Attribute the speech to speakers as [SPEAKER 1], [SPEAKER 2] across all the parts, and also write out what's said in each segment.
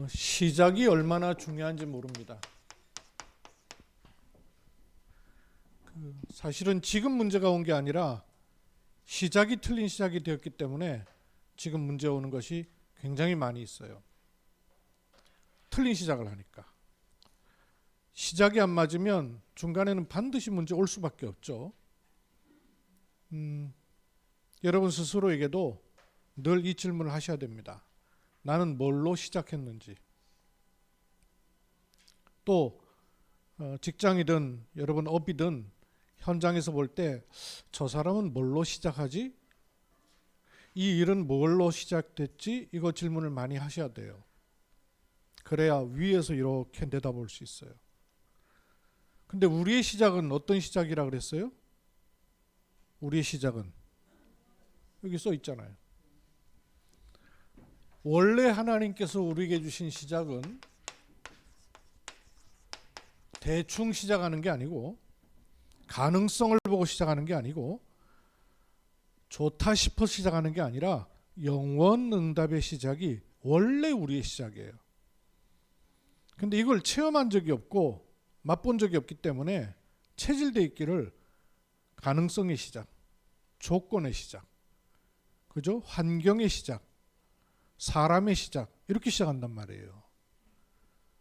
[SPEAKER 1] 시작이 얼마나 중요한지 모릅니다. 사실은 지금 문제가 온 게 아니라 시작이 틀린 시작이 되었기 때문에 지금 문제 오는 것이 굉장히 많이 있어요. 틀린 시작을 하니까. 시작이 안 맞으면 중간에는 반드시 문제 올 수밖에 없죠. 여러분 스스로에게도 늘 이 질문을 하셔야 됩니다. 나는 뭘로 시작했는지. 또 직장이든 여러분 업이든 현장에서 볼 때 저 사람은 뭘로 시작하지? 이 일은 뭘로 시작됐지? 이거 질문을 많이 하셔야 돼요. 그래야 위에서 이렇게 내다볼 수 있어요. 근데 우리의 시작은 어떤 시작이라 그랬어요? 우리의 시작은 여기 써 있잖아요. 원래 하나님께서 우리에게 주신 시작은 대충 시작하는 게 아니고 가능성을 보고 시작하는 게 아니고 좋다 싶어 시작하는 게 아니라 영원 응답의 시작이 원래 우리의 시작이에요. 근데 이걸 체험한 적이 없고 맛본 적이 없기 때문에 체질되어 있기를 가능성의 시작, 조건의 시작, 그죠? 환경의 시작, 사람의 시작 이렇게 시작한단 말이에요.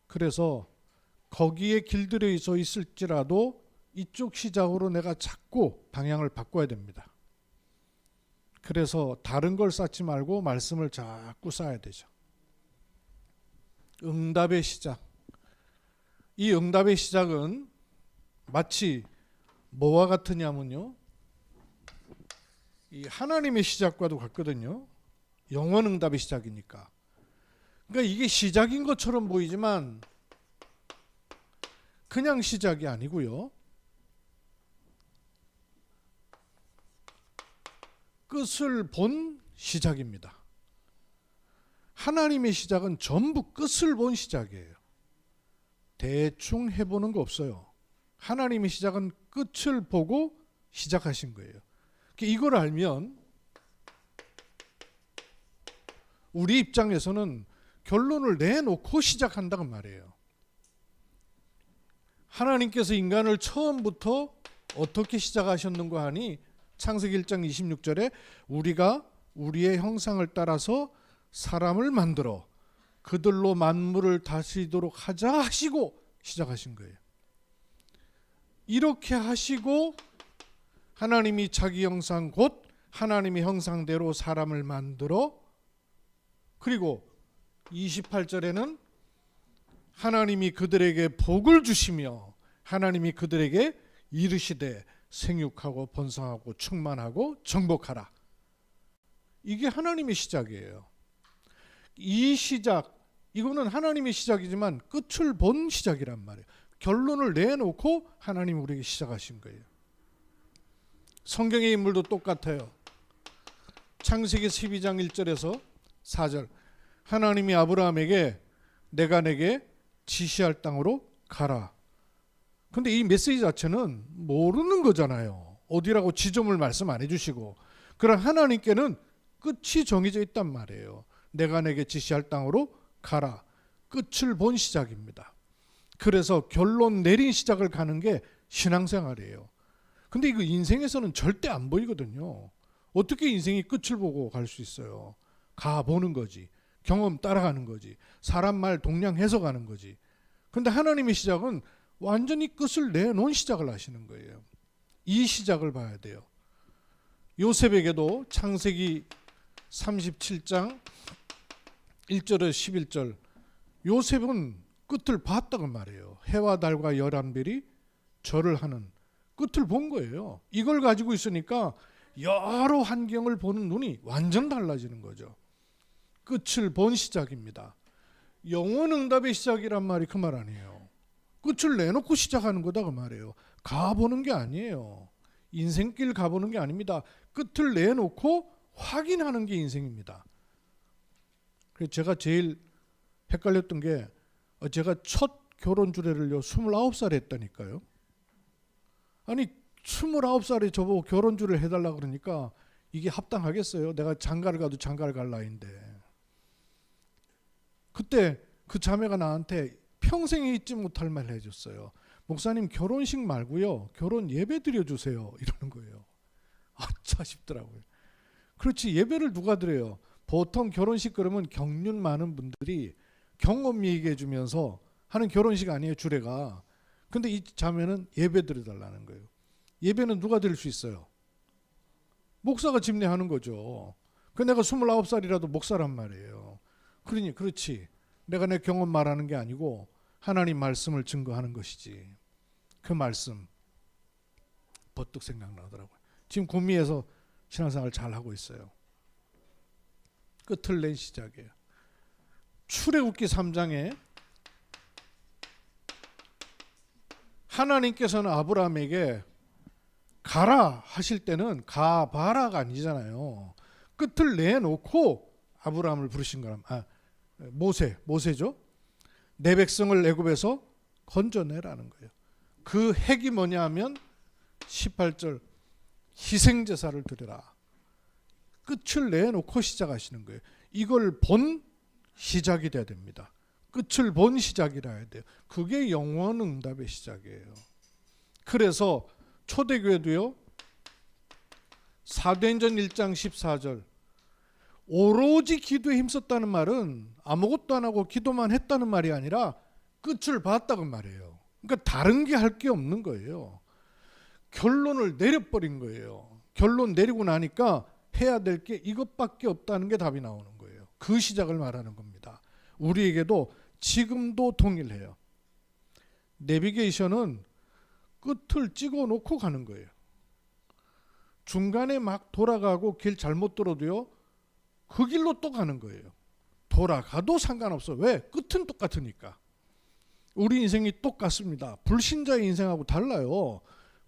[SPEAKER 1] 그래서 거기에 길들여져 있을지라도 이쪽 시작으로 내가 자꾸 방향을 바꿔야 됩니다. 그래서 다른 걸 쌓지 말고 말씀을 자꾸 쌓아야 되죠. 응답의 시작. 이 응답의 시작은 마치 뭐와 같으냐면요. 이 하나님의 시작과도 같거든요. 영원 응답의 시작이니까. 그러니까 이게 시작인 것처럼 보이지만 그냥 시작이 아니고요. 끝을 본 시작입니다. 하나님의 시작은 전부 끝을 본 시작이에요. 대충 해보는 거 없어요. 하나님의 시작은 끝을 보고 시작하신 거예요. 이걸 알면 우리 입장에서는 결론을 내놓고 시작한다는 말이에요. 하나님께서 인간을 처음부터 어떻게 시작하셨는가 하니 창세기 1장 26절에 우리가 우리의 형상을 따라서 사람을 만들어 그들로 만물을 다스리도록 하자 하시고 시작하신 거예요. 이렇게 하시고 하나님이 자기 형상 곧 하나님의 형상대로 사람을 만들어 그리고 28절에는 하나님이 그들에게 복을 주시며 하나님이 그들에게 이르시되 생육하고 번성하고 충만하고 정복하라. 이게 하나님의 시작이에요. 이 시작, 이거는 하나님의 시작이지만 끝을 본 시작이란 말이에요. 결론을 내놓고 하나님이 우리에게 시작하신 거예요. 성경의 인물도 똑같아요. 창세기 12장 1절에서 4절 하나님이 아브라함에게 내가 내게 지시할 땅으로 가라. 근데 이 메시지 자체는 모르는 거잖아요. 어디라고 지점을 말씀 안 해주시고. 그럼 하나님께는 끝이 정해져 있단 말이에요. 내가 내게 지시할 땅으로 가라. 끝을 본 시작입니다. 그래서 결론 내린 시작을 가는 게 신앙생활이에요. 근데 이거 인생에서는 절대 안 보이거든요. 어떻게 인생이 끝을 보고 갈 수 있어요? 가보는 거지. 경험 따라가는 거지. 사람 말 동량 해석하는 거지. 근데 하나님의 시작은 완전히 끝을 내놓은 시작을 하시는 거예요. 이 시작을 봐야 돼요. 요셉에게도 창세기 37장 1절에서 11절 요셉은 끝을 봤다고 말해요. 해와 달과 열한별이 절을 하는 끝을 본 거예요. 이걸 가지고 있으니까 여러 환경을 보는 눈이 완전 달라지는 거죠. 끝을 본 시작입니다. 영원 응답의 시작이란 말이 그 말 아니에요. 끝을 내놓고 시작하는 거다 그 말이에요. 가보는 게 아니에요. 인생길 가보는 게 아닙니다. 끝을 내놓고 확인하는 게 인생입니다. 그래서 제가 제일 헷갈렸던 게 제가 첫 결혼 주례를요 29살에 했다니까요. 아니 29살에 저보고 결혼 주례를 해달라 그러니까 이게 합당하겠어요? 내가 장가를 가도 장가를 갈 나이인데. 그때 그 자매가 나한테 평생에 잊지 못할 말을 해줬어요. 목사님, 결혼식 말고요, 결혼 예배 드려주세요, 이러는 거예요. 아차 싶더라고요. 그렇지, 예배를 누가 드려요? 보통 결혼식 그러면 경륜 많은 분들이 경험 얘기해 주면서 하는 결혼식 아니에요, 주례가. 근데 이 자매는 예배 드려달라는 거예요. 예배는 누가 드릴 수 있어요? 목사가 집례하는 거죠. 그 내가 29살이라도 목사란 말이에요. 그러니 그렇지, 내가 내 경험 말하는 게 아니고 하나님 말씀을 증거하는 것이지. 그 말씀 버뜩 생각나더라고요. 지금 구미에서 신앙생활 잘 하고 있어요. 끝을 낸 시작이에요. 출애굽기 3장에 하나님께서는 아브라함에게 가라 하실 때는 가봐라가 아니잖아요. 끝을 내놓고 아브라함을 부르신 거란 모세죠. 내 백성을 애굽에서 건져내라는 거예요. 그 핵이 뭐냐 하면 18절 희생제사를 드려라. 끝을 내놓고 시작하시는 거예요. 이걸 본 시작이 돼야 됩니다. 끝을 본 시작이라 해야 돼요. 그게 영원응답의 시작이에요. 그래서 초대교회도요, 사도행전 1장 14절 오로지 기도에 힘썼다는 말은 아무것도 안 하고 기도만 했다는 말이 아니라 끝을 봤다는 말이에요. 그러니까 다른 게 할 게 없는 거예요. 결론을 내려버린 거예요. 결론 내리고 나니까 해야 될 게 이것밖에 없다는 게 답이 나오는 거예요. 그 시작을 말하는 겁니다. 우리에게도 지금도 동일해요. 내비게이션은 끝을 찍어 놓고 가는 거예요. 중간에 막 돌아가고 길 잘못 들어도요, 그 길로 또 가는 거예요. 돌아가도 상관없어. 왜? 끝은 똑같으니까. 우리 인생이 똑같습니다. 불신자의 인생하고 달라요.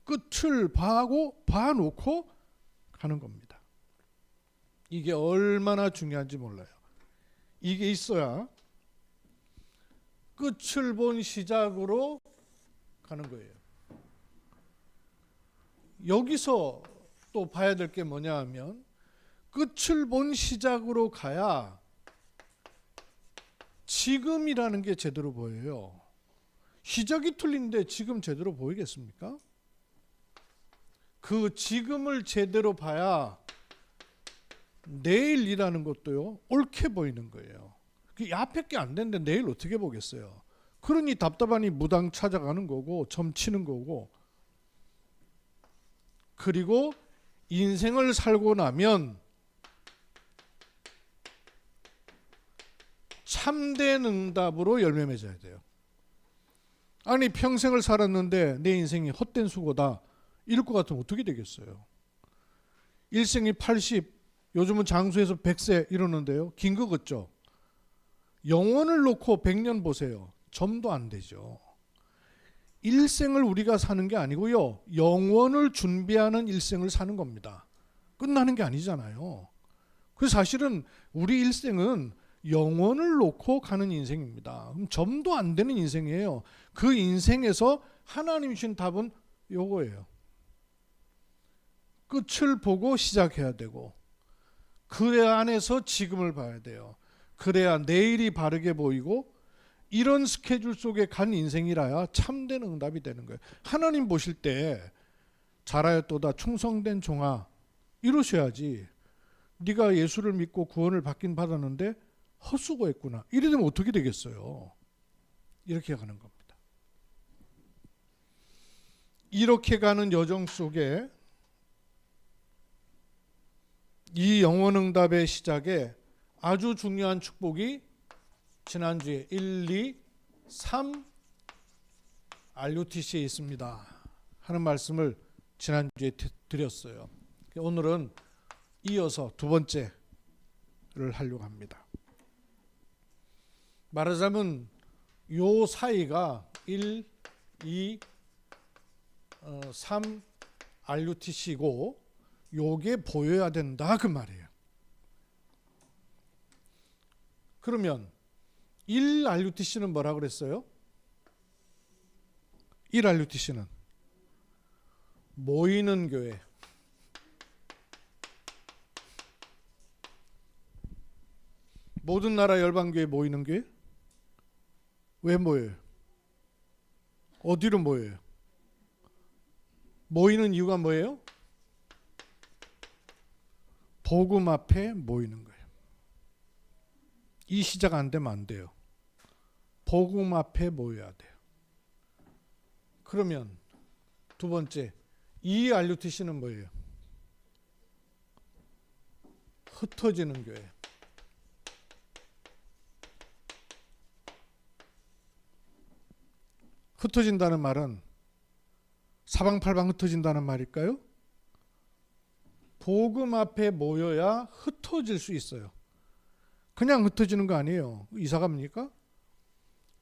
[SPEAKER 1] 끝을 봐놓고 가는 겁니다. 이게 얼마나 중요한지 몰라요. 이게 있어야 끝을 본 시작으로 가는 거예요. 여기서 또 봐야 될 게 뭐냐 하면 끝을 본 시작으로 가야 지금이라는 게 제대로 보여요. 시작이 틀린데 지금 제대로 보이겠습니까? 그 지금을 제대로 봐야 내일이라는 것도요, 옳게 보이는 거예요. 그 앞에 게 안 되는데 내일 어떻게 보겠어요? 그러니 답답하니 무당 찾아가는 거고 점치는 거고. 그리고 인생을 살고 나면 참된 응답으로 열매 맺어야 돼요. 아니 평생을 살았는데 내 인생이 헛된 수고다 이럴 것 같으면 어떻게 되겠어요? 일생이 80, 요즘은 장수해서 100세 이러는데요, 긴 거 같죠? 영원을 놓고 100년 보세요. 점도 안 되죠. 일생을 우리가 사는 게 아니고요, 영원을 준비하는 일생을 사는 겁니다. 끝나는 게 아니잖아요. 그래서 사실은 우리 일생은 영원을 놓고 가는 인생입니다. 그럼 점도 안 되는 인생이에요. 그 인생에서 하나님 주신 답은 요거예요. 끝을 보고 시작해야 되고 그 안에서 지금을 봐야 돼요. 그래야 내일이 바르게 보이고 이런 스케줄 속에 간 인생이라야 참된 응답이 되는 거예요. 하나님 보실 때 잘하였도다 충성된 종아 이러셔야지. 네가 예수를 믿고 구원을 받긴 받았는데 헛수고했구나 이래 되면 어떻게 되겠어요? 이렇게 가는 겁니다. 이렇게 가는 여정 속에 이 영원응답의 시작에 아주 중요한 축복이 지난주에 1, 2, 3 RUTC에 있습니다 하는 말씀을 지난주에 드렸어요. 오늘은 이어서 두 번째를 하려고 합니다. 말하자면 요 사이가 1, 2, 3 RUTC고 요게 보여야 된다 그 말이에요. 그러면 1 RUTC는 뭐라 그랬어요? 1 RUTC는 모이는 교회. 모든 나라 열방교회 모이는 교회? 왜 모여요? 어디로 모여요? 모이는 이유가 뭐예요? 복음 앞에 모이는 거예요. 이 시작 안 되면 안 돼요. 복음 앞에 모여야 돼요. 그러면 두 번째, 이 RUTC는 뭐예요? 흩어지는 교회. 흩어진다는 말은 사방팔방 흩어진다는 말일까요? 복음 앞에 모여야 흩어질 수 있어요. 그냥 흩어지는 거 아니에요. 이사 갑니까?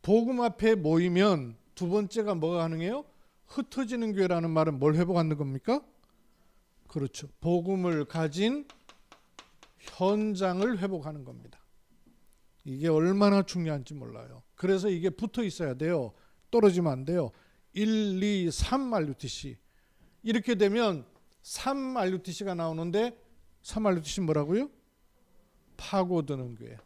[SPEAKER 1] 복음 앞에 모이면 두 번째가 뭐가 가능해요? 흩어지는 교회라는 말은 뭘 회복하는 겁니까? 그렇죠. 복음을 가진 현장을 회복하는 겁니다. 이게 얼마나 중요한지 몰라요. 그래서 이게 붙어 있어야 돼요. 떨어지면 안 돼요. 1, 2, 3 RUTC. 이렇게 되면 3 RUTC가 나오는데 3 RUTC 뭐라고요? 파고드는 교회.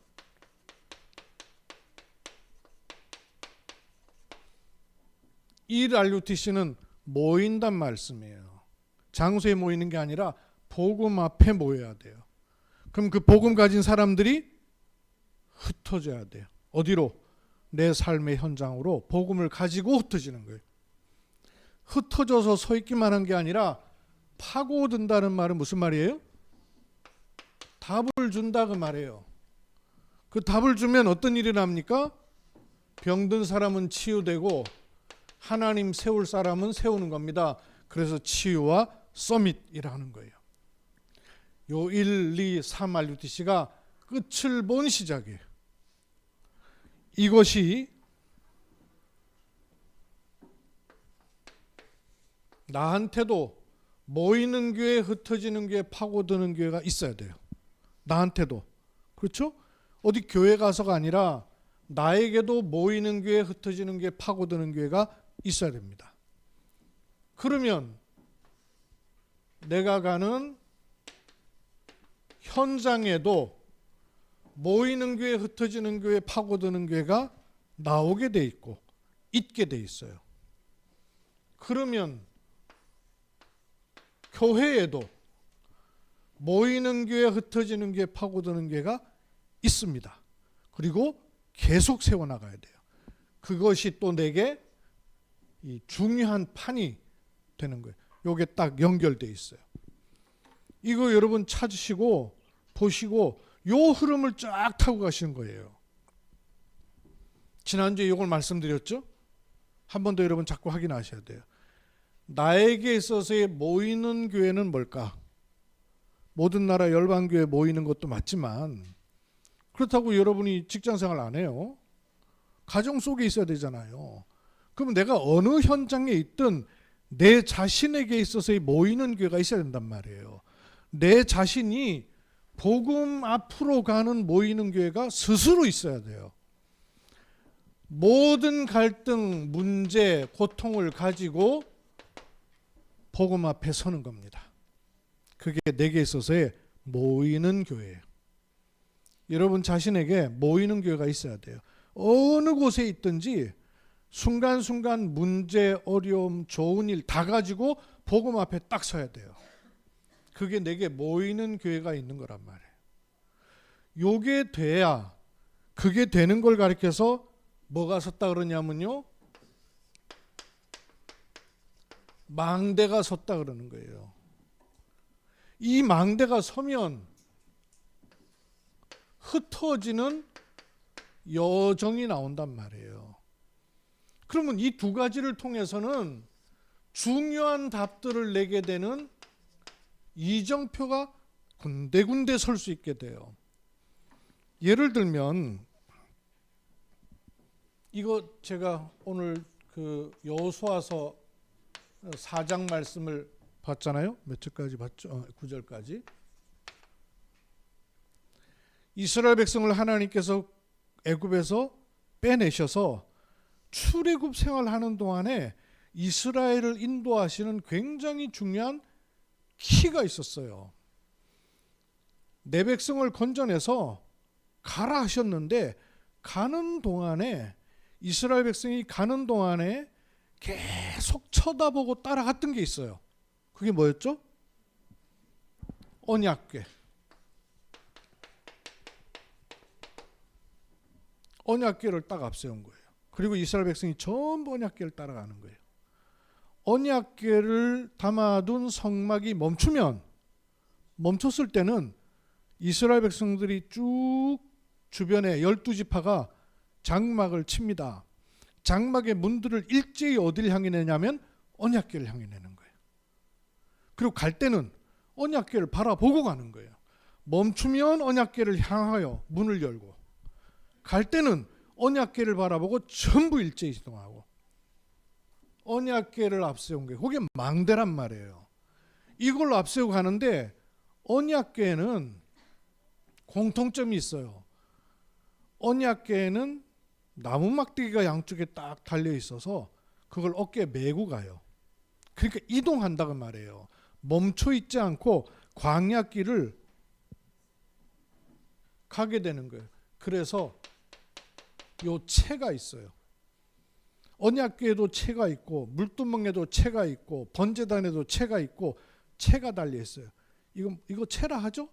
[SPEAKER 1] 1 RUTC는 모인단 말씀이에요. 장소에 모이는 게 아니라 복음 앞에 모여야 돼요. 그럼 그 복음 가진 사람들이 흩어져야 돼요. 어디로? 내 삶의 현장으로 복음을 가지고 흩어지는 거예요. 흩어져서 서 있기만 한 게 아니라 파고든다는 말은 무슨 말이에요? 답을 준다 그 말이에요. 그 답을 주면 어떤 일이 납니까? 병든 사람은 치유되고 하나님 세울 사람은 세우는 겁니다. 그래서 치유와 서밋이라는 거예요. 요 1, 2, 3 RUTC가 끝을 본 시작이에요. 이것이 나한테도 모이는 교회, 흩어지는 교회, 파고드는 교회가 있어야 돼요. 나한테도. 그렇죠? 어디 교회 가서가 아니라 나에게도 모이는 교회, 흩어지는 교회, 파고드는 교회가 있어야 됩니다. 그러면 내가 가는 현장에도 모이는 교회, 흩어지는 교회, 파고드는 교회가 나오게 돼 있고 있게 돼 있어요. 그러면 교회에도 모이는 교회, 흩어지는 교회, 파고드는 교회가 있습니다. 그리고 계속 세워나가야 돼요. 그것이 또 내게 이 중요한 판이 되는 거예요. 이게 딱 연결돼 있어요. 이거 여러분 찾으시고 보시고 요 흐름을 쫙 타고 가시는 거예요. 지난주에 이걸 말씀드렸죠? 한 번 더 여러분 자꾸 확인하셔야 돼요. 나에게 있어서의 모이는 교회는 뭘까? 모든 나라 열방교회 모이는 것도 맞지만 그렇다고 여러분이 직장생활 안 해요. 가정 속에 있어야 되잖아요. 그럼 내가 어느 현장에 있든 내 자신에게 있어서의 모이는 교회가 있어야 된단 말이에요. 내 자신이 복음 앞으로 가는 모이는 교회가 스스로 있어야 돼요. 모든 갈등, 문제, 고통을 가지고 복음 앞에 서는 겁니다. 그게 내게 있어서의 모이는 교회예요. 여러분 자신에게 모이는 교회가 있어야 돼요. 어느 곳에 있든지 순간순간 문제, 어려움, 좋은 일 다 가지고 복음 앞에 딱 서야 돼요. 그게 내게 모이는 교회가 있는 거란 말이에요. 요게 돼야 그게 되는 걸 가리켜서 뭐가 섰다 그러냐면요. 망대가 섰다 그러는 거예요. 이 망대가 서면 흩어지는 여정이 나온단 말이에요. 그러면 이 두 가지를 통해서는 중요한 답들을 내게 되는 이정표가 군데군데 설 수 있게 돼요. 예를 들면 이거 제가 오늘 그 여호수아서 4장 말씀을 봤잖아요. 몇 절까지 봤죠? 9절까지. 이스라엘 백성을 하나님께서 애굽에서 빼내셔서 출애굽 생활하는 동안에 이스라엘을 인도하시는 굉장히 중요한 키가 있었어요. 내 백성을 건져내서 가라 하셨는데 가는 동안에 이스라엘 백성이 가는 동안에 계속 쳐다보고 따라갔던 게 있어요. 그게 뭐였죠? 언약궤. 언약궤를 딱 앞세운 거예요. 그리고 이스라엘 백성이 전부 언약궤를 따라가는 거예요. 언약궤를 담아둔 성막이 멈췄을 때는 이스라엘 백성들이 쭉 주변에 12지파가 장막을 칩니다. 장막의 문들을 일제히 어디를 향해 내냐면 언약궤를 향해 내는 거예요. 그리고 갈 때는 언약궤를 바라보고 가는 거예요. 멈추면 언약궤를 향하여 문을 열고, 갈 때는 언약궤를 바라보고 전부 일제히 이동하고, 언약궤를 앞세운 거예요. 그게 망대란 말이에요. 이걸로 앞세우고 가는데 언약궤는 공통점이 있어요. 언약궤는 나무 막대기가 양쪽에 딱 달려 있어서 그걸 어깨에 메고 가요. 그러니까 이동한다고 말이에요. 멈춰 있지 않고 광야길을 가게 되는 거예요. 그래서 요 채가 있어요. 언약궤에도 채가 있고, 물두멍에도 채가 있고, 번제단에도 채가 있고, 채가 달려 있어요. 이거 채라 하죠?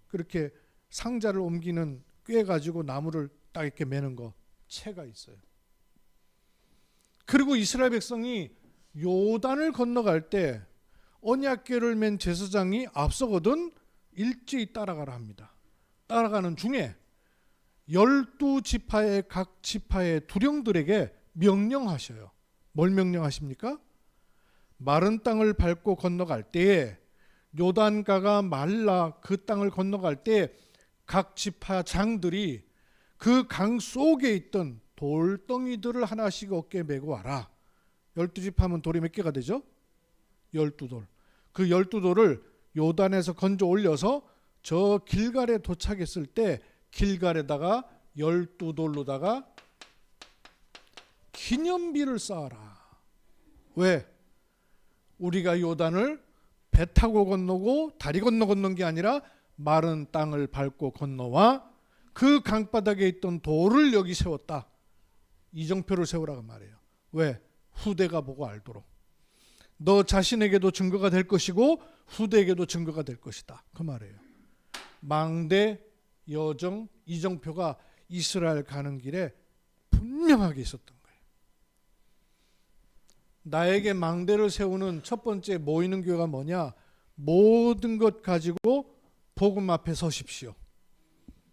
[SPEAKER 1] 그렇게 상자를 옮기는 꿰 가지고 나무를 딱 이렇게 매는 거, 채가 있어요. 그리고 이스라엘 백성이 요단을 건너갈 때 언약궤를 맨 제사장이 앞서거든 일제히 따라가라 합니다. 따라가는 중에 12지파의 각 지파의 두령들에게 명령하셔요. 뭘 명령하십니까? 마른 땅을 밟고 건너갈 때에, 요단가가 말라 그 땅을 건너갈 때 각 지파 장들이 그 강 속에 있던 돌덩이들을 하나씩 어깨에 메고 와라. 12지파면 돌이 몇 개가 되죠? 12돌. 그 12돌을 요단에서 건져 올려서 저 길갈에 도착했을 때 길갈에다가 12돌로다가 기념비를 쌓아라. 왜? 우리가 요단을 배 타고 건너고 다리 건너 건넌 게 아니라 마른 땅을 밟고 건너와 그 강바닥에 있던 돌을 여기 세웠다. 이정표를 세우라고 말해요. 왜? 후대가 보고 알도록. 너 자신에게도 증거가 될 것이고 후대에게도 증거가 될 것이다. 그 말이에요. 망대, 여정, 이정표가 이스라엘 가는 길에 분명하게 있었던 거예요. 나에게 망대를 세우는 첫 번째 모이는 교회가 뭐냐? 모든 것 가지고 복음 앞에 서십시오.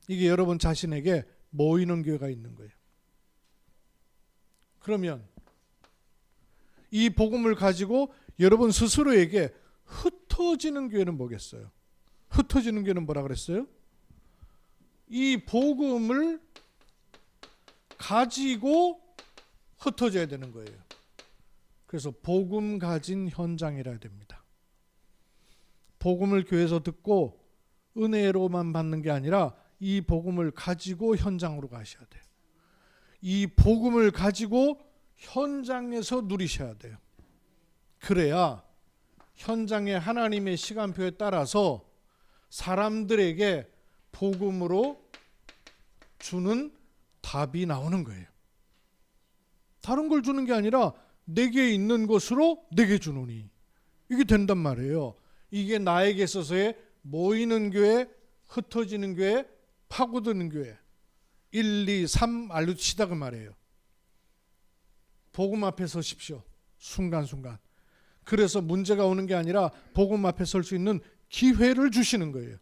[SPEAKER 1] 이게 여러분 자신에게 모이는 교회가 있는 거예요. 그러면 이 복음을 가지고 여러분 스스로에게 흩어지는 교회는 뭐겠어요? 흩어지는 교회는 뭐라 그랬어요? 이 복음을 가지고 흩어져야 되는 거예요. 그래서 복음 가진 현장이라 해야 됩니다. 복음을 교회에서 듣고 은혜로만 받는 게 아니라 이 복음을 가지고 현장으로 가셔야 돼요. 이 복음을 가지고 현장에서 누리셔야 돼요. 그래야 현장의 하나님의 시간표에 따라서 사람들에게 복음으로 주는 답이 나오는 거예요. 다른 걸 주는 게 아니라 내게 있는 것으로 내게 주노니, 이게 된단 말이에요. 이게 나에게 있어서의 모이는 교회, 흩어지는 교회, 파고드는 교회 1, 2, 3 알려주시다 그 말이에요. 복음 앞에 서십시오. 순간순간. 그래서 문제가 오는 게 아니라 복음 앞에 설 수 있는 기회를 주시는 거예요.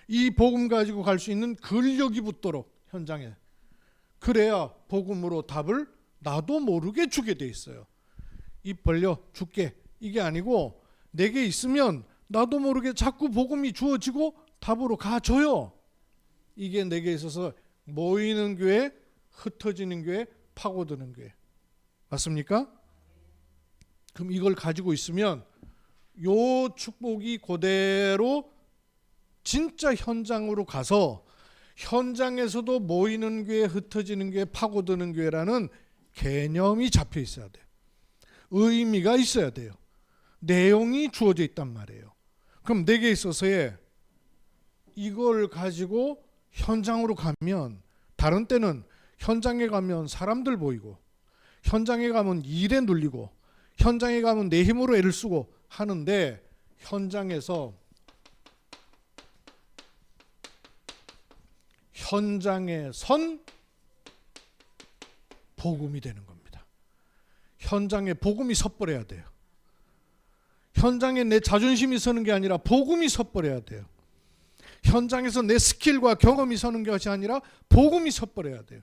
[SPEAKER 1] 이 복음 가지고 갈 수 있는 근력이 붙도록 현장에. 그래야 복음으로 답을 나도 모르게 주게 돼 있어요. 입 벌려 줄게, 이게 아니고 내게 있으면 나도 모르게 자꾸 복음이 주어지고 답으로 가줘요. 이게 내게 있어서 모이는 교회, 흩어지는 교회, 파고드는 교회. 맞습니까? 그럼 이걸 가지고 있으면 요 축복이 그대로 진짜 현장으로 가서 현장에서도 모이는 교회, 흩어지는 교회, 파고드는 교회라는 개념이 잡혀 있어야 돼요. 의미가 있어야 돼요. 내용이 주어져 있단 말이에요. 그럼 내게 있어서의 이걸 가지고 현장으로 가면, 다른 때는 현장에 가면 사람들 보이고, 현장에 가면 일에 눌리고, 현장에 가면 내 힘으로 애를 쓰고 하는데, 현장에 선 복음이 되는 겁니다. 현장에 복음이 섰버려야 돼요. 현장에 내 자존심이 서는 게 아니라 복음이 섰버려야 돼요. 현장에서 내 스킬과 경험이 서는 것이 아니라 복음이 섰버려야 돼요.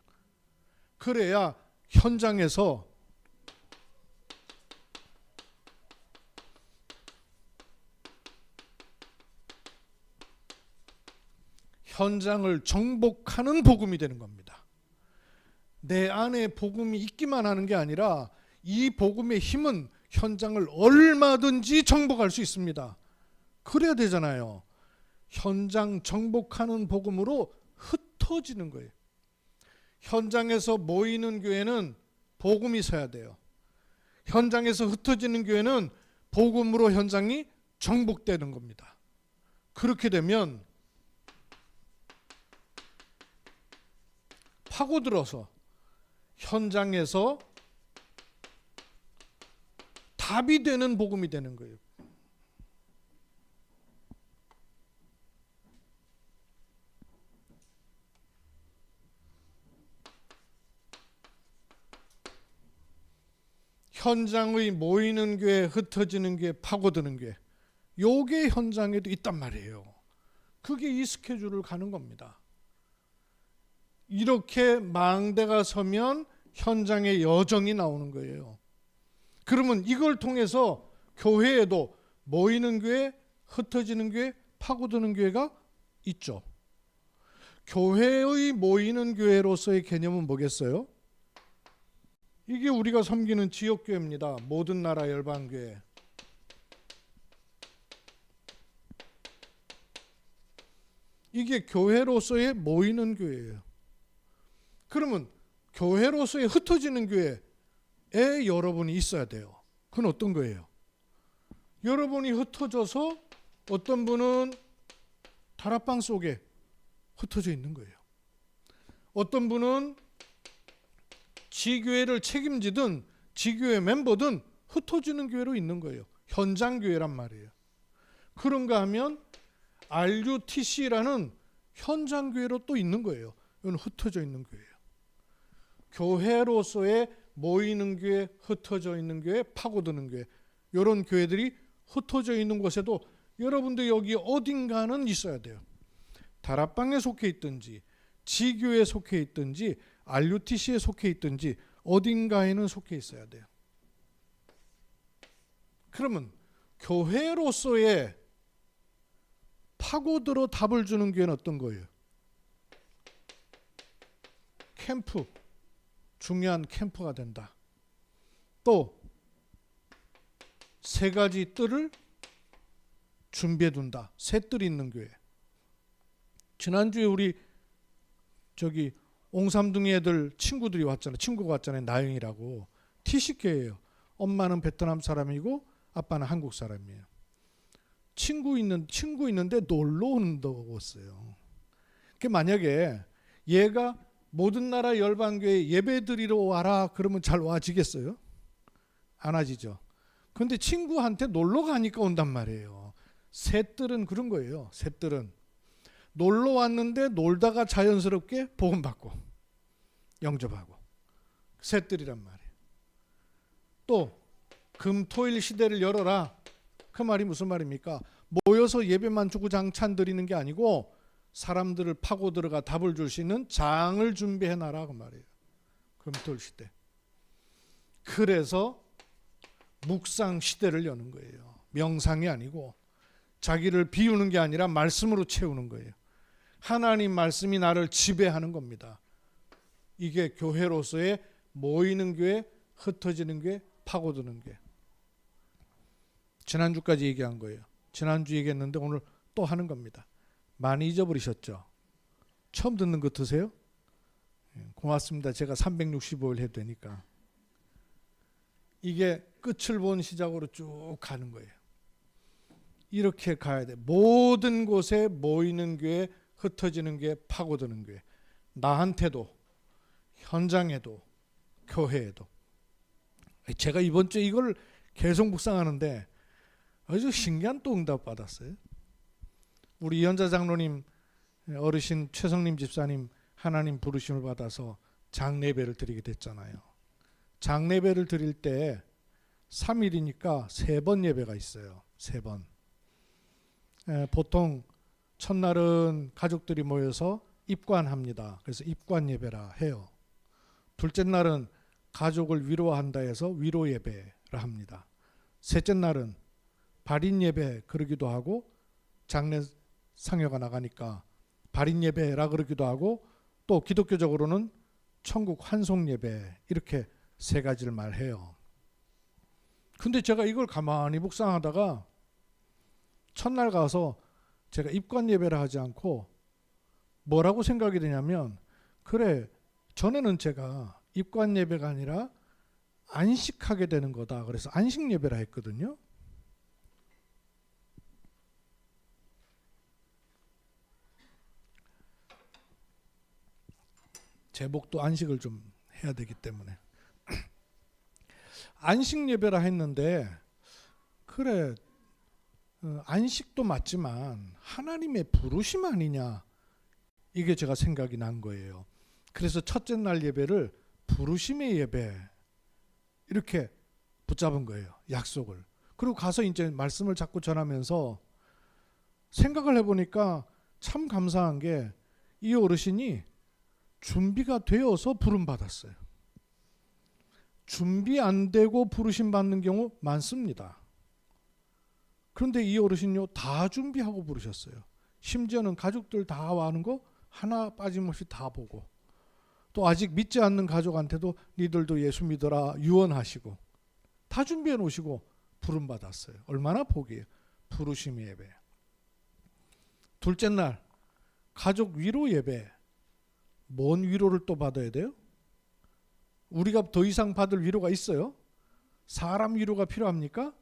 [SPEAKER 1] 그래야 현장에서 현장을 정복하는 복음이 되는 겁니다. 내 안에 복음이 있기만 하는 게 아니라 이 복음의 힘은 현장을 얼마든지 정복할 수 있습니다. 그래야 되잖아요. 현장 정복하는 복음으로 흩어지는 거예요. 현장에서 모이는 교회는 복음이 서야 돼요. 현장에서 흩어지는 교회는 복음으로 현장이 정복되는 겁니다. 그렇게 되면 파고들어서 현장에서 답이 되는 복음이 되는 거예요. 현장의 모이는 교회, 흩어지는 교회, 파고드는 교회, 요게 현장에도 있단 말이에요. 그게 이 스케줄을 가는 겁니다. 이렇게 망대가 서면 현장의 여정이 나오는 거예요. 그러면 이걸 통해서 교회에도 모이는 교회, 흩어지는 교회, 파고드는 교회가 있죠. 교회의 모이는 교회로서의 개념은 뭐겠어요? 이게 우리가 섬기는 지역교회입니다. 모든 나라 열방교회. 이게 교회로서의 모이는 교회예요. 그러면 교회로서의 흩어지는 교회에 여러분이 있어야 돼요. 그건 어떤 거예요? 여러분이 흩어져서 어떤 분은 다락방 속에 흩어져 있는 거예요. 어떤 분은 지교회를 책임지든 지교회 멤버든 흩어지는 교회로 있는 거예요. 현장 교회란 말이에요. 그런가 하면 RUTC라는 현장 교회로 또 있는 거예요. 이건 흩어져 있는 교회예요. 교회로서의 모이는 교회, 흩어져 있는 교회, 파고드는 교회, 이런 교회들이 흩어져 있는 곳에도 여러분들 여기 어딘가는 있어야 돼요. 다락방에 속해 있든지 지교회에 속해 있든지 RUTC에 속해 있든지 어딘가에는 속해 있어야 돼요. 그러면 교회로서의 파고들어 답을 주는 교회는 어떤 거예요? 캠프, 중요한 캠프가 된다. 또 세 가지 뜰을 준비해 둔다. 세 뜰이 있는 교회. 지난주에 우리 옹삼둥이 애들 친구들이 왔잖아요. 친구가 왔잖아요. 나영이라고. 티식교회예요. 엄마는 베트남 사람이고 아빠는 한국 사람이에요. 친구 있는데 놀러 온다고 왔어요. 그 만약에 얘가 모든 나라 열방교회 예배 드리러 와라 그러면 잘 와지겠어요? 안 와지죠. 그런데 친구한테 놀러 가니까 온단 말이에요. 새들은 그런 거예요. 새들은 놀러 왔는데 놀다가 자연스럽게 복음받고 영접하고 새들이란 말이에요. 또 금토일 시대를 열어라. 그 말이 무슨 말입니까? 모여서 예배만 주구장창 드리는 게 아니고 사람들을 파고 들어가 답을 줄 수 있는 장을 준비해놔라 그 말이에요. 금토일 시대. 그래서 묵상 시대를 여는 거예요. 명상이 아니고 자기를 비우는 게 아니라 말씀으로 채우는 거예요. 하나님 말씀이 나를 지배하는 겁니다. 이게 교회로서의 모이는 교회, 흩어지는 교회, 파고드는 교회. 지난주까지 얘기한 거예요. 지난주 얘기했는데 오늘 또 하는 겁니다. 많이 잊어버리셨죠? 처음 듣는 거 드세요? 고맙습니다. 제가 365일 해도 되니까. 이게 끝을 본 시작으로 쭉 가는 거예요. 이렇게 가야 돼. 모든 곳에 모이는 교회, 흩어지는 교회, 파고드는 교회. 나한테도 현장에도 교회에도. 제가 이번 주에 이걸 계속 묵상하는데 아주 신기한 또 응답 받았어요. 우리 이현자 장로님, 어르신 최성림 집사님 하나님 부르심을 받아서 장례배를 드리게 됐잖아요. 장례배를 드릴 때 3일이니까 3번 예배가 있어요. 3번. 보통 첫날은 가족들이 모여서 입관합니다. 그래서 입관 예배라 해요. 둘째 날은 가족을 위로한다 해서 위로 예배라 합니다. 셋째 날은 발인 예배 그러기도 하고, 장례 상여가 나가니까 발인 예배라 그러기도 하고, 또 기독교적으로는 천국 환송 예배, 이렇게 3가지를 말해요. 근데 제가 이걸 가만히 묵상하다가 첫날 가서 제가 입관 예배를 하지 않고 뭐라고 생각이 되냐면, 그래, 전에는 제가 입관 예배가 아니라 안식하게 되는 거다. 그래서 안식 예배라 했거든요. 제목도 안식을 좀 해야 되기 때문에 안식 예배라 했는데, 그래, 안식도 맞지만 하나님의 부르심 아니냐, 이게 제가 생각이 난 거예요. 그래서 첫째 날 예배를 부르심의 예배 이렇게 붙잡은 거예요. 약속을. 그리고 가서 이제 말씀을 자꾸 전하면서 생각을 해보니까 참 감사한 게, 이 어르신이 준비가 되어서 부름 받았어요. 준비 안 되고 부르심 받는 경우 많습니다. 그런데 이 어르신요, 다 준비하고 부르셨어요. 심지어는 가족들 다 와는 거 하나 빠짐없이 다 보고, 또 아직 믿지 않는 가족한테도 니들도 예수 믿어라 유언하시고 다 준비해 놓으시고 부름 받았어요. 얼마나 복이에요. 부르심의 예배. 둘째 날 가족 위로 예배. 뭔 위로를 또 받아야 돼요? 우리가 더 이상 받을 위로가 있어요? 사람 위로가 필요합니까?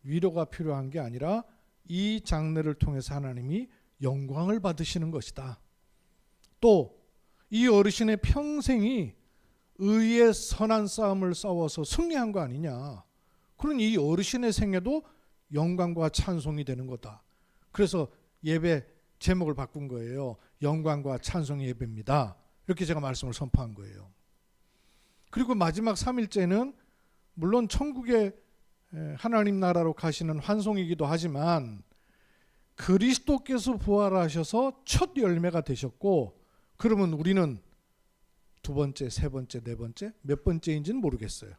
[SPEAKER 1] 위로가 필요한 게 아니라 이 장례를 통해서 하나님이 영광을 받으시는 것이다. 또 이 어르신의 평생이 의의 선한 싸움을 싸워서 승리한 거 아니냐. 그러니 이 어르신의 생애도 영광과 찬송이 되는 거다. 그래서 예배 제목을 바꾼 거예요. 영광과 찬송 예배입니다. 이렇게 제가 말씀을 선포한 거예요. 그리고 마지막 3일째는 물론 천국의 하나님 나라로 가시는 환송이기도 하지만, 그리스도께서 부활하셔서 첫 열매가 되셨고, 그러면 우리는 두 번째, 세 번째, 네 번째, 몇 번째인지는 모르겠어요.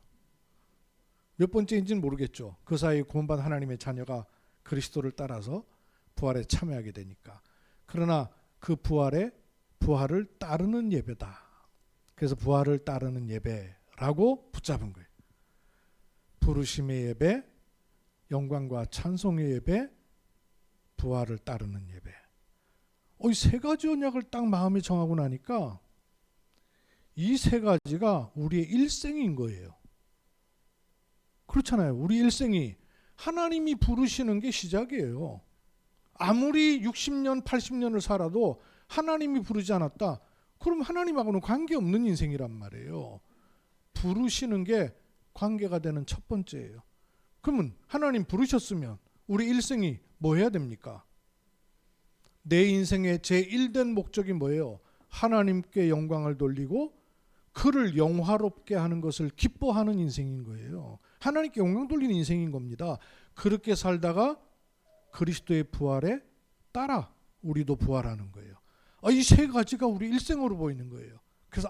[SPEAKER 1] 몇 번째인지는 모르겠죠. 그 사이 구원받은 하나님의 자녀가 그리스도를 따라서 부활에 참여하게 되니까. 그러나 그 부활을 따르는 예배다. 그래서 부활을 따르는 예배라고 붙잡은 거예요. 부르심의 예배, 영광과 찬송의 예배, 부활을 따르는 예배. 이 3가지 언약을 딱 마음에 정하고 나니까 이 3가지가 우리의 일생인 거예요. 그렇잖아요. 우리 일생이 하나님이 부르시는 게 시작이에요. 아무리 60년, 80년을 살아도 하나님이 부르지 않았다. 그럼 하나님하고는 관계없는 인생이란 말이에요. 부르시는 게 관계가 되는 첫 번째예요. 그러면 하나님 부르셨으면 우리 일생이 뭐 해야 됩니까? 내 인생의 제1된 목적이 뭐예요? 하나님께 영광을 돌리고 그를 영화롭게 하는 것을 기뻐하는 인생인 거예요. 하나님께 영광 돌리는 인생인 겁니다. 그렇게 살다가 그리스도의 부활에 따라 우리도 부활하는 거예요. 이 3가지가 우리 일생으로 보이는 거예요. 그래서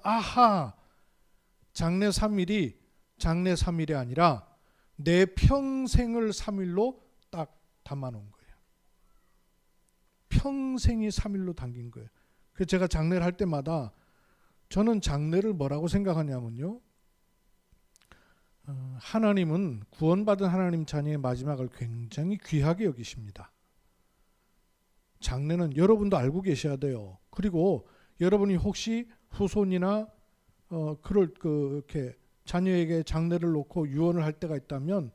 [SPEAKER 1] 장래 3일이 아니라 내 평생을 3일로 딱 담아놓은 거예요. 평생이 3일로 담긴 거예요. 그래서 제가 장례를 할 때마다 저는 장례를 뭐라고 생각하냐면요, 하나님은 구원받은 하나님 자녀의 마지막을 굉장히 귀하게 여기십니다. 장례는 여러분도 알고 계셔야 돼요. 그리고 여러분이 혹시 후손이나 이렇게 자녀에게 장례를 놓고 유언을 할 때가 있다면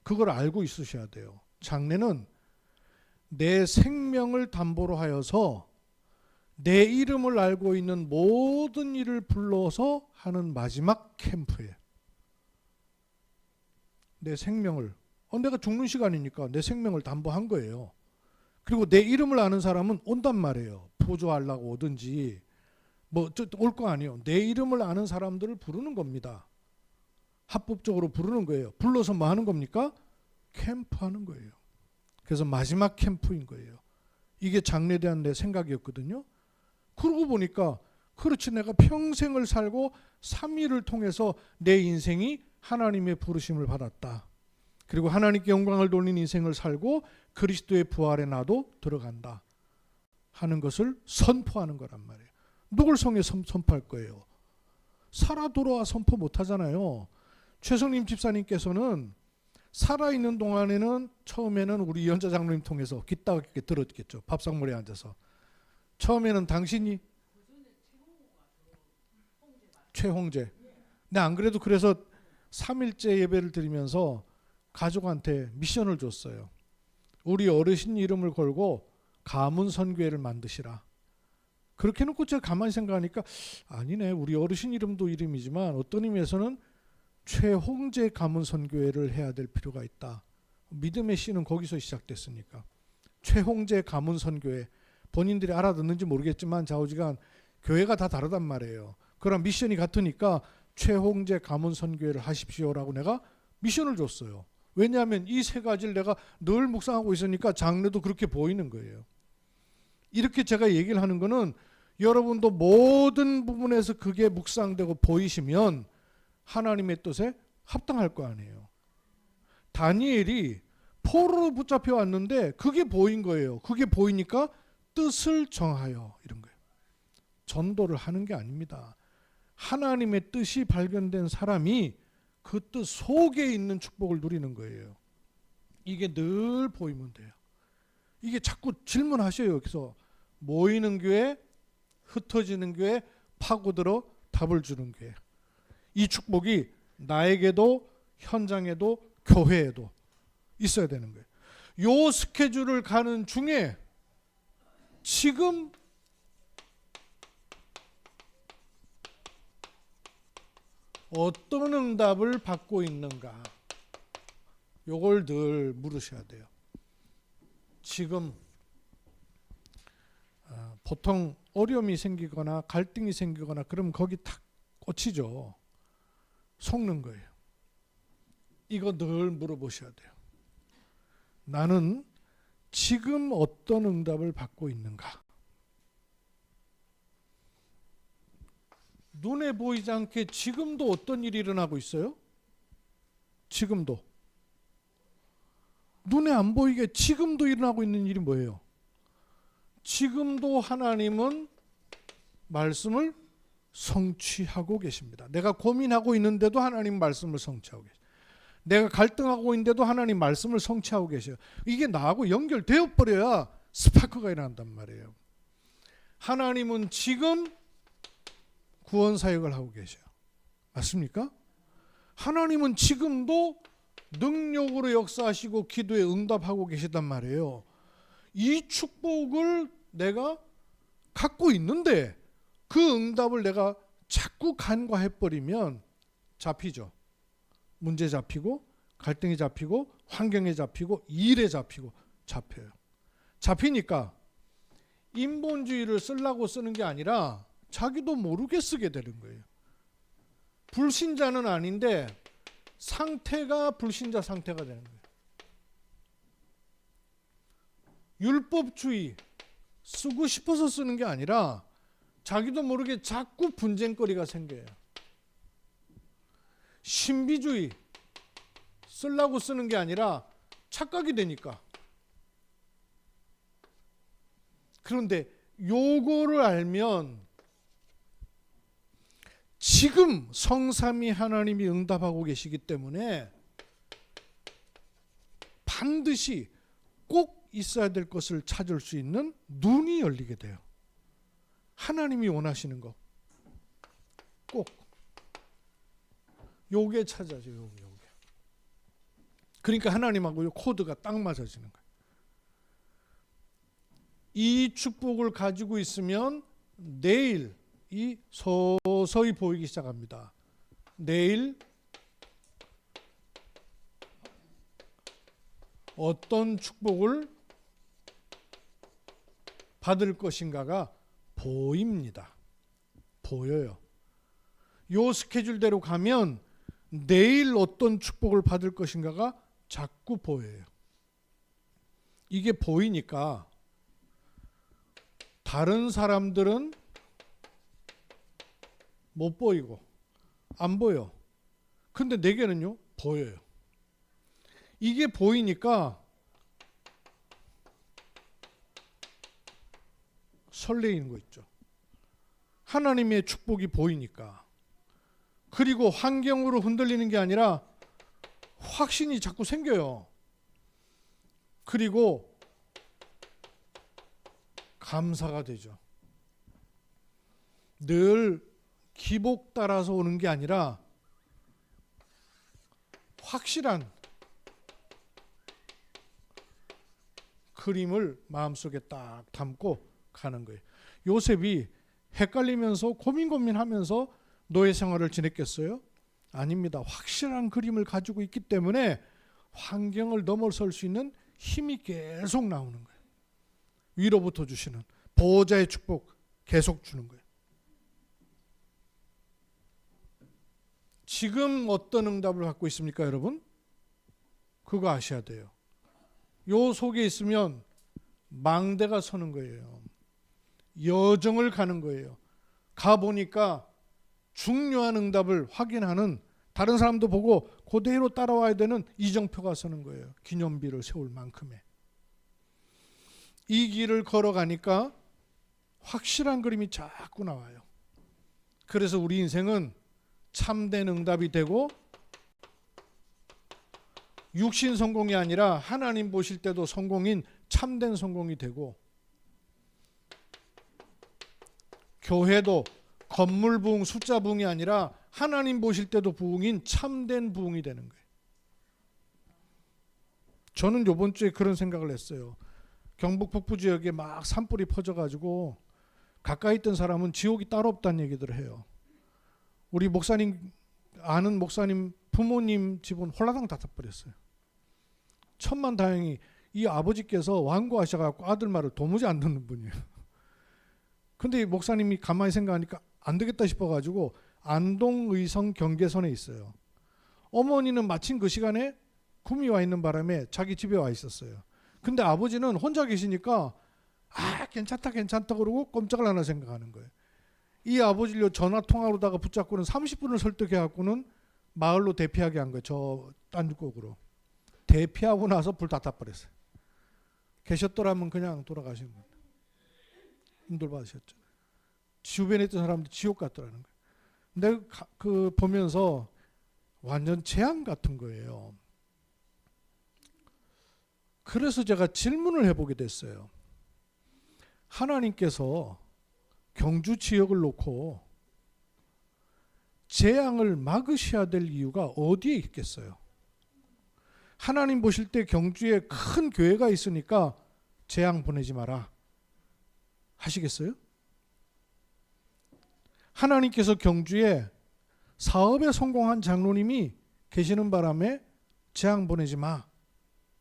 [SPEAKER 1] 그걸 알고 있으셔야 돼요. 장례는 내 생명을 담보로 하여서 내 이름을 알고 있는 모든 일을 불러서 하는 마지막 캠프예요. 내 생명을 내가 죽는 시간이니까 내 생명을 담보한 거예요. 그리고 내 이름을 아는 사람은 온단 말이에요. 보조하려고 오든지 뭐 올 거 아니에요. 내 이름을 아는 사람들을 부르는 겁니다. 합법적으로 부르는 거예요. 불러서 뭐 하는 겁니까? 캠프하는 거예요. 그래서 마지막 캠프인 거예요. 이게 장래에 대한 내 생각이었거든요. 그러고 보니까 그렇지, 내가 평생을 살고 3일을 통해서 내 인생이 하나님의 부르심을 받았다. 그리고 하나님께 영광을 돌린 인생을 살고 그리스도의 부활에 나도 들어간다 하는 것을 선포하는 거란 말이에요. 누굴 성에 선포할 거예요? 살아 돌아와 선포 못 하잖아요. 최성림 집사님께서는 살아있는 동안에는 처음에는 우리 연자 장로님 통해서 귀따갑게 들었겠죠. 밥상머리에 앉아서. 처음에는 당신이 최홍재. 근데 안 그래도 그래서 3일째 예배를 드리면서 가족한테 미션을 줬어요. 우리 어르신 이름을 걸고 가문 선교회를 만드시라. 그렇게 놓고 제가 가만히 생각하니까 아니네. 우리 어르신 이름도 이름이지만 어떤 의미에서는 최홍재 가문 선교회를 해야 될 필요가 있다. 믿음의 씨는 거기서 시작됐으니까. 최홍재 가문 선교회. 본인들이 알아듣는지 모르겠지만 좌우지간 교회가 다 다르단 말이에요. 그럼 미션이 같으니까 최홍재 가문 선교회를 하십시오라고 내가 미션을 줬어요. 왜냐하면 이 세 가지를 내가 늘 묵상하고 있으니까 장래도 그렇게 보이는 거예요. 이렇게 제가 얘기를 하는 거는 여러분도 모든 부분에서 그게 묵상되고 보이시면 하나님의 뜻에 합당할 거 아니에요. 다니엘이 포로로 붙잡혀 왔는데 그게 보인 거예요. 그게 보이니까 뜻을 정하여 이런 거예요. 전도를 하는 게 아닙니다. 하나님의 뜻이 발견된 사람이 그 뜻 속에 있는 축복을 누리는 거예요. 이게 늘 보이면 돼요. 이게 자꾸 질문하셔요. 그래서 모이는 교회, 흩어지는 교회, 파고들어 답을 주는 교회. 이 축복이 나에게도 현장에도 교회에도 있어야 되는 거예요. 요 스케줄을 가는 중에 지금 어떤 응답을 받고 있는가? 요걸 늘 물으셔야 돼요. 지금 보통 어려움이 생기거나 갈등이 생기거나 그러면 거기 탁 꽂히죠. 속는 거예요. 이거 늘 물어보셔야 돼요. 나는 지금 어떤 응답을 받고 있는가? 눈에 보이지 않게 지금도 어떤 일이 일어나고 있어요? 지금도. 눈에 안 보이게 지금도 일어나고 있는 일이 뭐예요? 지금도 하나님은 말씀을 성취하고 계십니다. 내가 고민하고 있는데도 하나님 말씀을 성취하고 계세요. 내가 갈등하고 있는데도 하나님 말씀을 성취하고 계셔요. 이게 나하고 연결되어 버려야 스파크가 일어난단 말이에요. 하나님은 지금 구원 사역을 하고 계셔요. 맞습니까? 하나님은 지금도 능력으로 역사하시고 기도에 응답하고 계시단 말이에요. 이 축복을 내가 갖고 있는데 그 응답을 내가 자꾸 간과해버리면 잡히죠. 문제 잡히고 갈등이 잡히고 환경에 잡히고 일에 잡히고 잡혀요. 잡히니까 인본주의를 쓰려고 쓰는 게 아니라 자기도 모르게 쓰게 되는 거예요. 불신자는 아닌데 상태가 불신자 상태가 되는 거예요. 율법주의 쓰고 싶어서 쓰는 게 아니라 자기도 모르게 자꾸 분쟁거리가 생겨요. 신비주의 쓰려고 쓰는 게 아니라 착각이 되니까. 그런데 요거를 알면 지금 성삼위 하나님이 응답하고 계시기 때문에 반드시 꼭 있어야 될 것을 찾을 수 있는 눈이 열리게 돼요. 하나님이 원하시는 거 꼭 요게 찾아져. 요게. 그러니까 하나님하고 요 코드가 딱 맞아지는 거예요. 이 축복을 가지고 있으면 내일이 서서히 보이기 시작합니다. 내일 어떤 축복을 받을 것인가가 보입니다. 보여요. 요 스케줄대로 가면 내일 어떤 축복을 받을 것인가가 자꾸 보여요. 이게 보이니까 다른 사람들은 못 보이고 안 보여. 근데 내게는요 보여요. 이게 보이니까 설레이는 거 있죠. 하나님의 축복이 보이니까. 그리고 환경으로 흔들리는 게 아니라 확신이 자꾸 생겨요. 그리고 감사가 되죠. 늘 기복 따라서 오는 게 아니라 확실한 그림을 마음속에 딱 담고 가는 거예요. 요셉이 헷갈리면서 고민하면서 노예 생활을 지냈겠어요? 아닙니다. 확실한 그림을 가지고 있기 때문에 환경을 넘어설 수 있는 힘이 계속 나오는 거예요. 위로부터 주시는 보호자의 축복 계속 주는 거예요. 지금 어떤 응답을 갖고 있습니까, 여러분? 그거 아셔야 돼요. 요 속에 있으면 망대가 서는 거예요. 여정을 가는 거예요. 가보니까 중요한 응답을 확인하는, 다른 사람도 보고 그대로 따라와야 되는 이정표가 서는 거예요. 기념비를 세울 만큼의. 이 길을 걸어가니까 확실한 그림이 자꾸 나와요. 그래서 우리 인생은 참된 응답이 되고 육신 성공이 아니라 하나님 보실 때도 성공인 참된 성공이 되고, 교회도 건물 부흥, 숫자 부흥이 아니라 하나님 보실 때도 부흥인 참된 부흥이 되는 거예요. 저는 이번 주에 그런 생각을 했어요. 경북 북부 지역에 막 산불이 퍼져가지고 가까이 있던 사람은 지옥이 따로 없다는 얘기들을 해요. 우리 목사님, 아는 목사님 부모님 집은 홀라당 다 타버렸어요. 천만다행히 이 아버지께서 완고하셔갖고 아들 말을 도무지 안 듣는 분이에요. 근데 목사님이 가만히 생각하니까 안 되겠다 싶어가지고 안동의성 경계선에 있어요. 어머니는 마침 그 시간에 구미 와 있는 바람에 자기 집에 와 있었어요. 근데 아버지는 혼자 계시니까 괜찮다 그러고 꼼짝을 안 하고 생각하는 거예요. 이 아버지를 전화 통화로다가 붙잡고는 30분을 설득해갖고는 마을로 대피하게 한 거예요. 저 딴죽곡으로. 대피하고 나서 불 다 타버렸어요. 계셨더라면 그냥 돌아가신 거예요. 힘들 받으셨죠. 주변에 있던 사람들 지옥 같더라는 거예요. 내가 그 보면서 완전 재앙 같은 거예요. 그래서 제가 질문을 해보게 됐어요. 하나님께서 경주 지역을 놓고 재앙을 막으셔야 될 이유가 어디에 있겠어요? 하나님 보실 때 경주에 큰 교회가 있으니까 재앙 보내지 마라 하시겠어요? 하나님께서 경주에 사업에 성공한 장로님이 계시는 바람에 재앙 보내지 마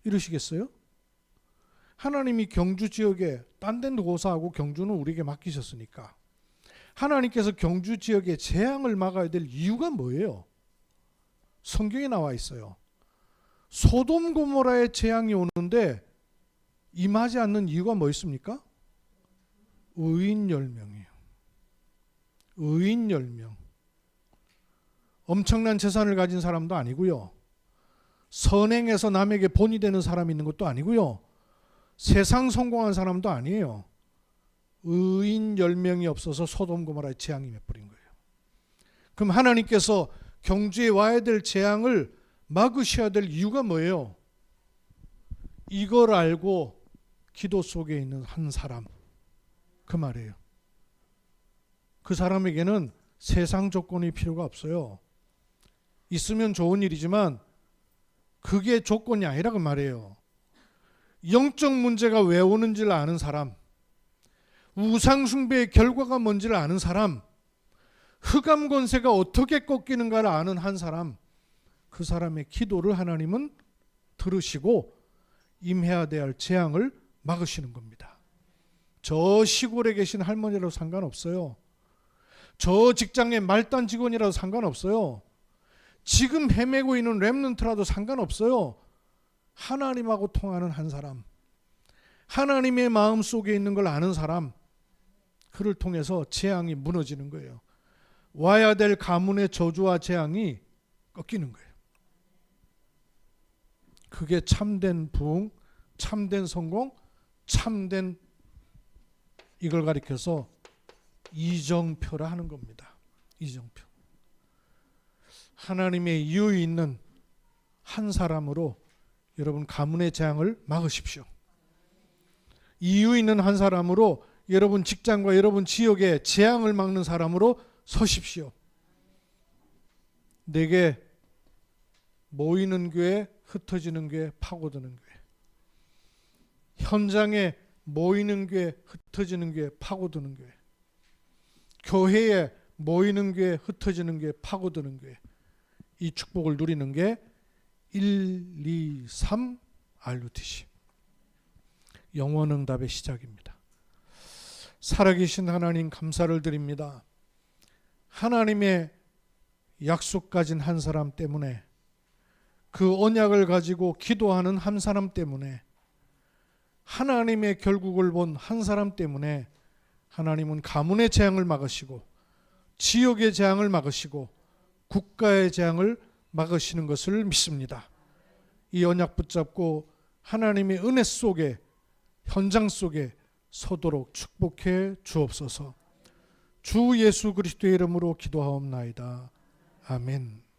[SPEAKER 1] 이러시겠어요? 하나님이 경주 지역에 딴 데는 고사하고 경주는 우리에게 맡기셨으니까 하나님께서 경주 지역에 재앙을 막아야 될 이유가 뭐예요? 성경에 나와 있어요. 소돔 고모라의 재앙이 오는데 임하지 않는 이유가 뭐 있습니까? 의인 10명이에요. 의인 10명. 엄청난 재산을 가진 사람도 아니고요. 선행해서 남에게 본이 되는 사람이 있는 것도 아니고요. 세상 성공한 사람도 아니에요. 의인 10명이 없어서 소돔 고모라의 재앙이 맺버린 거예요. 그럼 하나님께서 경주에 와야 될 재앙을 막으셔야 될 이유가 뭐예요? 이걸 알고 기도 속에 있는 한 사람, 그 말이에요. 그 사람에게는 세상 조건이 필요가 없어요. 있으면 좋은 일이지만 그게 조건이 아니라 그 말이에요. 영적 문제가 왜 오는지를 아는 사람, 우상 숭배의 결과가 뭔지를 아는 사람, 흑암 권세가 어떻게 꺾이는가를 아는 한 사람, 그 사람의 기도를 하나님은 들으시고 임해야 될 재앙을 막으시는 겁니다. 저 시골에 계신 할머니라도 상관없어요. 저 직장의 말단 직원이라도 상관없어요. 지금 헤매고 있는 렘넌트라도 상관없어요. 하나님하고 통하는 한 사람, 하나님의 마음 속에 있는 걸 아는 사람, 그를 통해서 재앙이 무너지는 거예요. 와야 될 가문의 저주와 재앙이 꺾이는 거예요. 그게 참된 부흥, 참된 성공, 참된 이걸 가리켜서 이정표라 하는 겁니다. 이정표. 하나님의 이유 있는 한 사람으로 여러분 가문의 재앙을 막으십시오. 이유 있는 한 사람으로 여러분 직장과 여러분 지역의 재앙을 막는 사람으로 서십시오. 내게 모이는 교회, 흩어지는 교회, 파고드는 교회. 현장에 모이는 교회, 흩어지는 교회, 파고드는 교회. 교회에 모이는 교회, 흩어지는 교회, 파고드는 교회. 이 축복을 누리는 게 1, 2, 3 RUTC. 영원응답의 시작입니다. 살아계신 하나님 감사를 드립니다. 하나님의 약속 가진 한 사람 때문에, 그 언약을 가지고 기도하는 한 사람 때문에, 하나님의 결국을 본 한 사람 때문에 하나님은 가문의 재앙을 막으시고 지역의 재앙을 막으시고 국가의 재앙을 막으시는 것을 믿습니다. 이 언약 붙잡고 하나님의 은혜 속에, 현장 속에 서도록 축복해 주옵소서. 주 예수 그리스도의 이름으로 기도하옵나이다. 아멘.